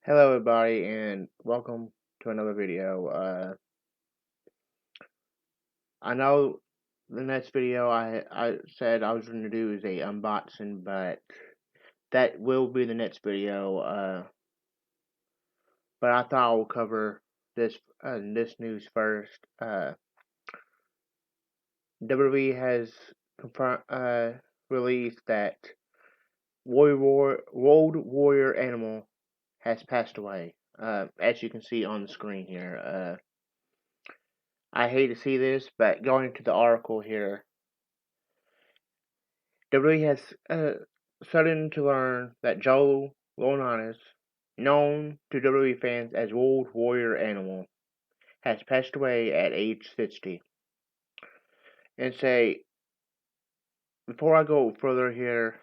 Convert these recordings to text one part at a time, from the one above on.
Hello everybody and welcome to another video. I know the next video I said I was going to do is a unboxing, but that will be the next video. But I thought I would cover this news first. WWE has released that World Warrior Animal has passed away. As you can see on the screen here. I hate to see this, but going into the article here, WWE has started to learn that Joe Laurinaitis, known to WWE fans as World Warrior Animal, has passed away at age 60. And say, before I go further here,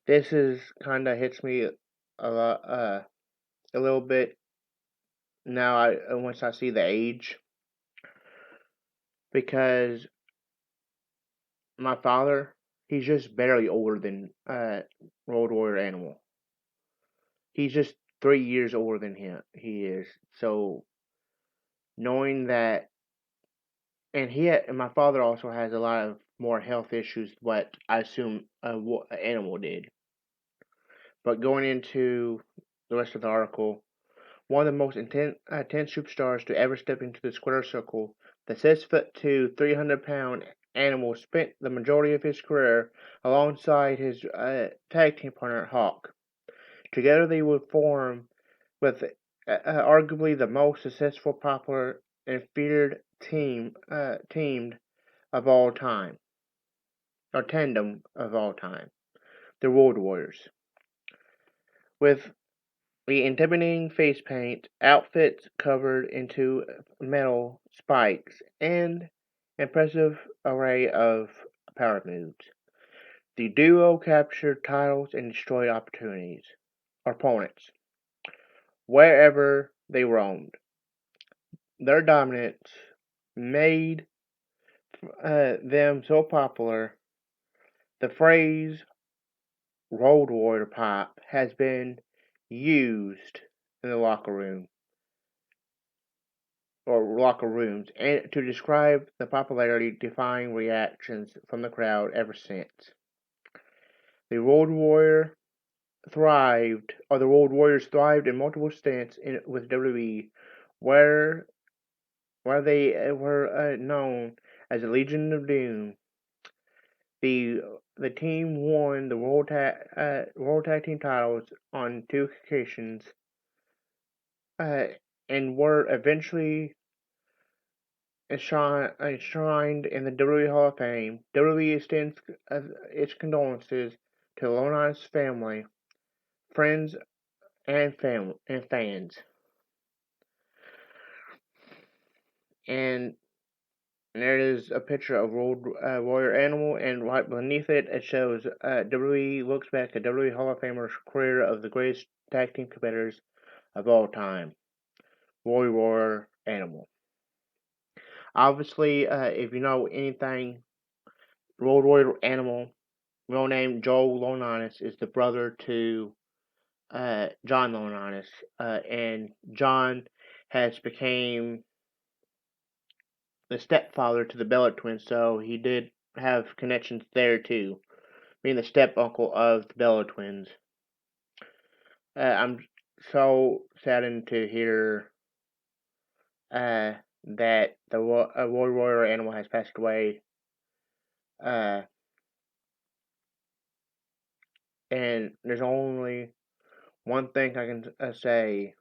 this is kind of hits me a little bit now. Once I see the age, because my father, he's just barely older than World Warrior Animal. He's just 3 years older than he is. So knowing that, and my father also has a lot of more health issues, what I assume what an animal did. But going into the rest of the article, one of the most intense superstars to ever step into the square circle, the 6'2", 300-pound animal spent the majority of his career alongside his tag team partner Hawk. Together they would form with arguably the most successful, popular, and feared teamed of all time, or tandem of all time, the Road Warriors. With the intimidating face paint, outfits covered into metal spikes, and impressive array of power moves, the duo captured titles and destroyed opponents wherever they roamed. Their dominance made them so popular. The phrase "Road Warrior Pop" has been used in the locker room or locker rooms and to describe the popularity-defying reactions from the crowd ever since. The Road Warrior the Road Warriors thrived in multiple stints with WWE, where they were known as the Legion of Doom. The team won the World Tag Team titles on 2 occasions, and were eventually enshrined in the WWE Hall of Fame. WWE extends its condolences to Laurinaitis' family, friends, and fans. And there is a picture of World Warrior Animal, and right beneath it, it shows WWE looks back at WWE Hall of Famer's career of the greatest tag team competitors of all time, Warrior Animal. Obviously, if you know anything, World Warrior Animal, real name Joe Laurinaitis, is the brother to John Laurinaitis, and John has became the stepfather to the Bella twins, so he did have connections there too, being the step uncle of the Bella twins. I'm so saddened to hear that the Warrior Animal has passed away. And there's only one thing I can say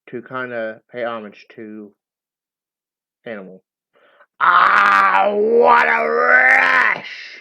to kind of pay homage to Animal. Ah, what a rush!